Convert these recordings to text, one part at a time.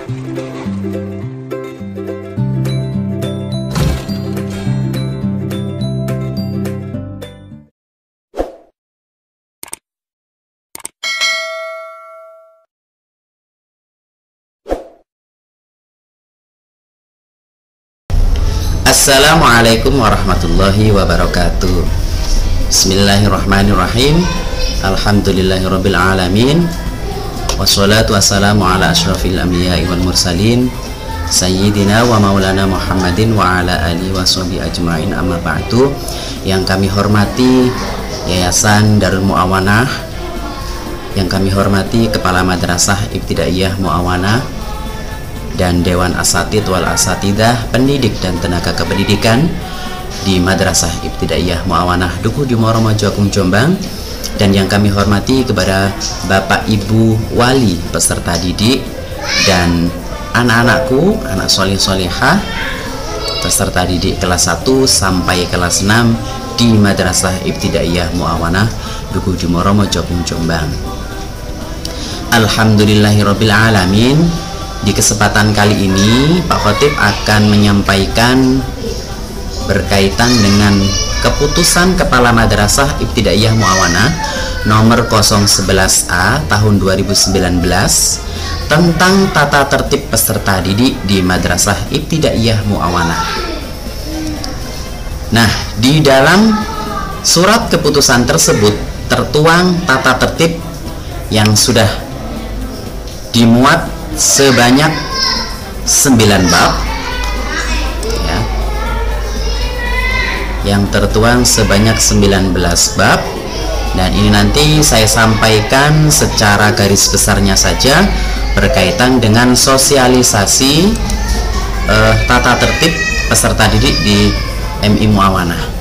Assalamualaikum warahmatullahi wabarakatuh. Bismillahirrahmanirrahim. Alhamdulillahirabbil alamin. Wassalatu wassalamu ala asyrafil anbiya'i wal mursalin sayyidina wa maulana Muhammadin wa ala alihi washabihi ajmain, amma ba'du. Yang kami hormati Yayasan Darul Muawanah, yang kami hormati Kepala Madrasah Ibtidaiyah Muawanah dan Dewan Asatidz wal Asatidah, pendidik dan tenaga kependidikan di Madrasah Ibtidaiyah Muawanah Dukuh Dimoromojo, Jombang, dan yang kami hormati kepada Bapak Ibu Wali peserta didik dan anak-anakku, anak soleh-solehah peserta didik kelas 1 sampai kelas 6 di Madrasah Ibtidaiyah Muawanah Dukuh Dimoromojo, Jombang. Alhamdulillahirabbil alamin. Di kesempatan kali ini Pak Khotib akan menyampaikan berkaitan dengan keputusan Kepala Madrasah Ibtidaiyah Muawanah nomor 011A tahun 2019 tentang tata tertib peserta didik di Madrasah Ibtidaiyah Muawanah. Nah, di dalam surat keputusan tersebut tertuang tata tertib yang sudah dimuat sebanyak 9 bab ya, yang tertuang sebanyak 19 bab, dan ini nanti saya sampaikan secara garis besarnya saja berkaitan dengan sosialisasi tata tertib peserta didik di MI Muawanah.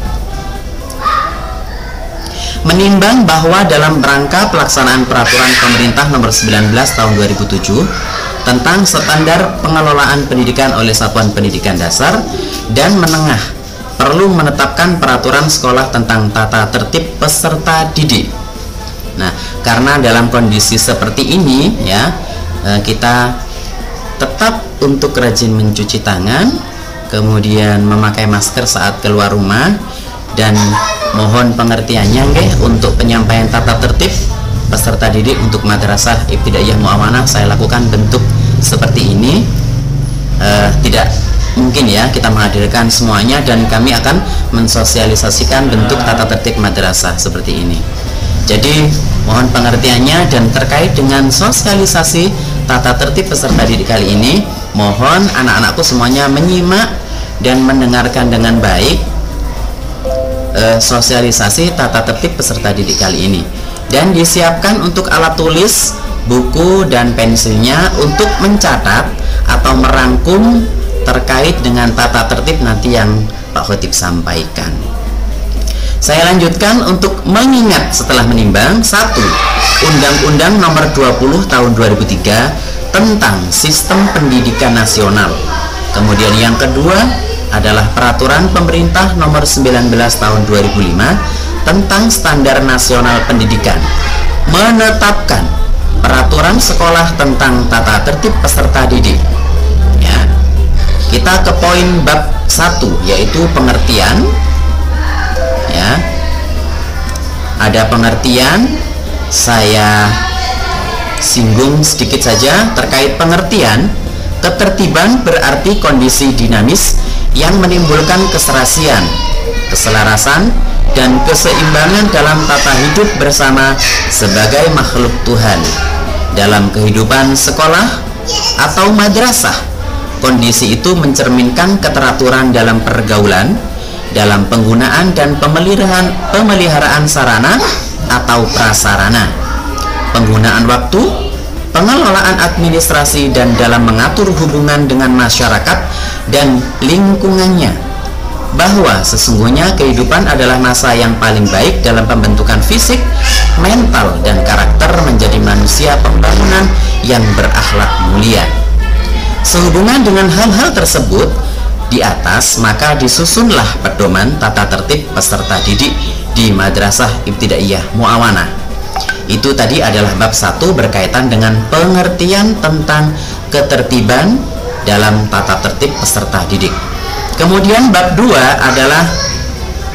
Menimbang bahwa dalam rangka pelaksanaan peraturan pemerintah nomor 19 tahun 2007 tentang standar pengelolaan pendidikan oleh satuan pendidikan dasar dan menengah perlu menetapkan peraturan sekolah tentang tata tertib peserta didik. Nah, karena dalam kondisi seperti ini ya, kita tetap untuk rajin mencuci tangan, kemudian memakai masker saat keluar rumah, dan mohon pengertiannya nggih untuk penyampaian tata tertib peserta didik untuk Madrasah Ibtidaiyah Muawanah saya lakukan bentuk seperti ini. Tidak mungkin ya kita menghadirkan semuanya, dan kami akan mensosialisasikan bentuk tata tertib madrasah seperti ini. Jadi mohon pengertiannya, dan terkait dengan sosialisasi tata tertib peserta didik kali ini, mohon anak-anakku semuanya menyimak dan mendengarkan dengan baik sosialisasi tata tertib peserta didik kali ini, dan disiapkan untuk alat tulis, buku, dan pensilnya untuk mencatat atau merangkum terkait dengan tata tertib nanti yang Pak Khotib sampaikan. Saya lanjutkan untuk mengingat setelah menimbang: 1. Undang-Undang nomor 20 tahun 2003 tentang Sistem Pendidikan Nasional. Kemudian yang kedua adalah Peraturan Pemerintah nomor 19 tahun 2005 tentang Standar Nasional Pendidikan, menetapkan peraturan sekolah tentang tata tertib peserta didik. Ya. Kita ke poin bab 1, yaitu pengertian. Ya. Ada pengertian, saya singgung sedikit saja terkait pengertian. Ketertiban berarti kondisi dinamis yang menimbulkan keserasian, keselarasan, dan keseimbangan dalam tata hidup bersama sebagai makhluk Tuhan. Dalam kehidupan sekolah atau madrasah, kondisi itu mencerminkan keteraturan dalam pergaulan, dalam penggunaan dan pemeliharaan sarana atau prasarana, penggunaan waktu, pengelolaan administrasi, dan dalam mengatur hubungan dengan masyarakat dan lingkungannya. Bahwa sesungguhnya kehidupan adalah masa yang paling baik dalam pembentukan fisik, mental, dan karakter menjadi manusia pembangunan yang berakhlak mulia. Sehubungan dengan hal-hal tersebut di atas, maka disusunlah pedoman tata tertib peserta didik di Madrasah Ibtidaiyah Muawanah. Itu tadi adalah bab 1 berkaitan dengan pengertian tentang ketertiban dalam tata tertib peserta didik. Kemudian bab 2 adalah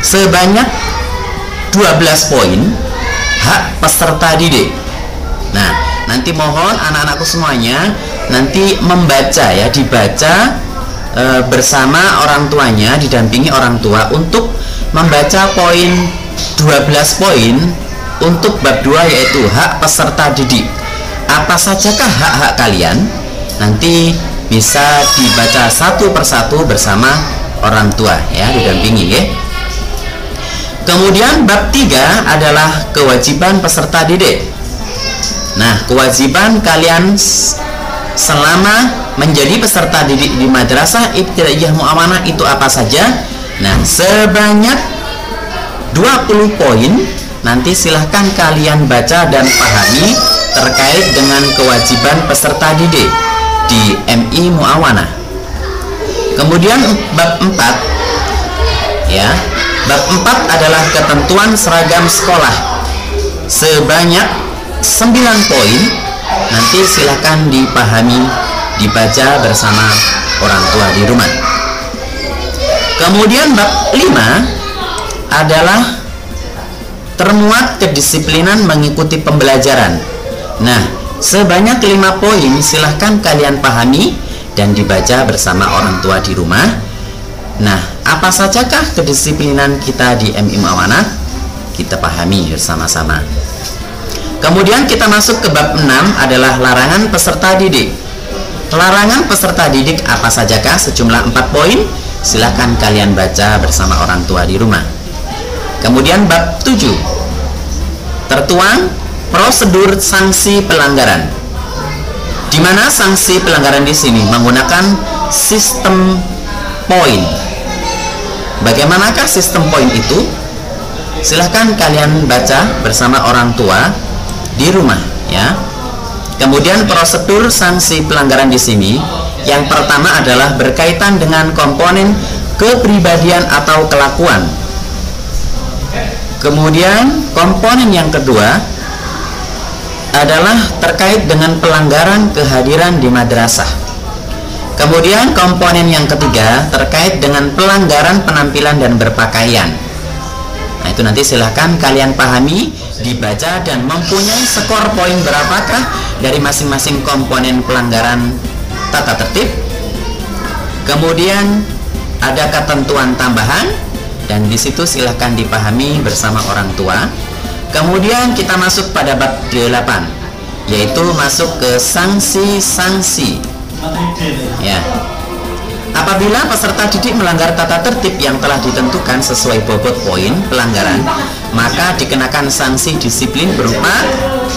sebanyak 12 poin hak peserta didik. Nah, nanti mohon anak-anakku semuanya nanti membaca ya, dibaca bersama orang tuanya, didampingi orang tua untuk membaca poin 12 poin untuk bab 2, yaitu hak peserta didik. Apa sajakah hak-hak kalian? Nanti bisa dibaca satu persatu bersama orang tua ya, didampingi ya. Kemudian bab 3 adalah kewajiban peserta didik. Nah, kewajiban kalian selama menjadi peserta didik di Madrasah Ibtidaiyah Mu'awanah itu apa saja? Nah, sebanyak 20 poin. Nanti silahkan kalian baca dan pahami terkait dengan kewajiban peserta didik di MI Mu'awanah. Kemudian bab 4 ya, bab 4 adalah ketentuan seragam sekolah, sebanyak 9 poin. Nanti silahkan dipahami, dibaca bersama orang tua di rumah. Kemudian bab 5 adalah termuat kedisiplinan mengikuti pembelajaran. Nah, sebanyak 5 poin silahkan kalian pahami dan dibaca bersama orang tua di rumah. Nah, apa sajakah kedisiplinan kita di MI Mu'awanah? Kita pahami bersama-sama. Kemudian kita masuk ke bab 6 adalah larangan peserta didik. Larangan peserta didik apa sajakah? Sejumlah 4 poin. Silahkan kalian baca bersama orang tua di rumah. Kemudian bab 7 tertuang prosedur sanksi pelanggaran, di mana sanksi pelanggaran di sini menggunakan sistem poin. Bagaimanakah sistem poin itu? Silahkan kalian baca bersama orang tua di rumah ya. Kemudian prosedur sanksi pelanggaran di sini yang pertama adalah berkaitan dengan komponen kepribadian atau kelakuan. Kemudian komponen yang kedua adalah terkait dengan pelanggaran kehadiran di madrasah. Kemudian komponen yang ketiga terkait dengan pelanggaran penampilan dan berpakaian. Nah, itu nanti silahkan kalian pahami, dibaca, dan mempunyai skor poin berapakah dari masing-masing komponen pelanggaran tata tertib. Kemudian ada ketentuan tambahan, dan di situ silahkan dipahami bersama orang tua. Kemudian kita masuk pada bab 8, yaitu masuk ke sanksi-sanksi ya. Apabila peserta didik melanggar tata tertib yang telah ditentukan sesuai bobot poin pelanggaran, maka dikenakan sanksi disiplin berupa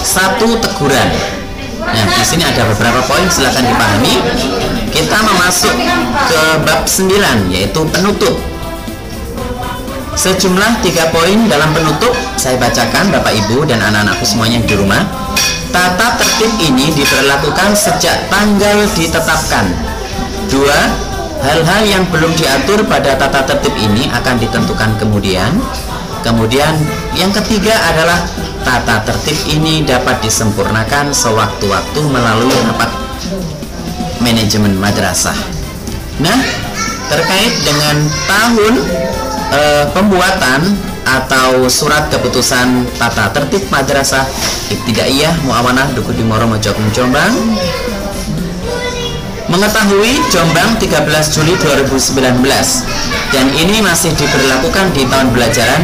1 teguran. Nah, di sini ada beberapa poin, silahkan dipahami. Kita memasuk ke bab 9, yaitu penutup. Sejumlah 3 poin dalam penutup saya bacakan Bapak Ibu dan anak-anakku semuanya di rumah. Tata tertib ini diberlakukan sejak tanggal ditetapkan. 2. Hal-hal yang belum diatur pada tata tertib ini akan ditentukan kemudian. Kemudian yang ketiga adalah tata tertib ini dapat disempurnakan sewaktu-waktu melalui rapat manajemen madrasah. Nah, terkait dengan tahun pembuatan atau surat keputusan tata tertib madrasah Ibtidaiyah Mu'awanah Dukudimoro Mojokerto Jombang, mengetahui Jombang 13 Juli 2019, dan ini masih diberlakukan di tahun belajaran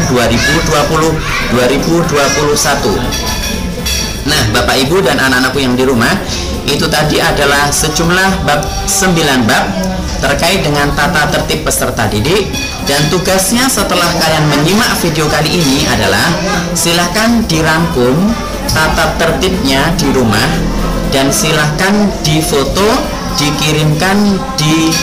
2020-2021. Nah, Bapak Ibu dan anak-anakku yang di rumah, itu tadi adalah sejumlah bab 9 bab terkait dengan tata tertib peserta didik. Dan tugasnya setelah kalian menyimak video kali ini adalah silahkan dirangkum tata tertibnya di rumah, dan silahkan difoto, dikirimkan di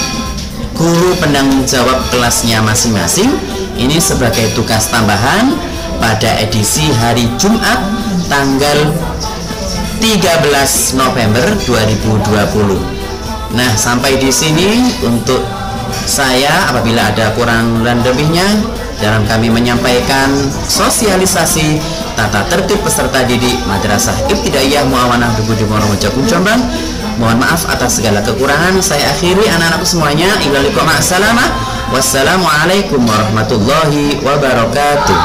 guru penanggung jawab kelasnya masing-masing. Ini sebagai tugas tambahan pada edisi hari Jumat tanggal 13 November 2020. Nah, sampai di sini untuk saya. Apabila ada kurang dan lebihnya, dalam kami menyampaikan sosialisasi tata tertib peserta didik Madrasah Ibtidaiyah Muawanah Dugu Mojagung Jombang. Mohon maaf atas segala kekurangan. Saya akhiri anak-anakku semuanya. Wassalamualaikum warahmatullahi wabarakatuh.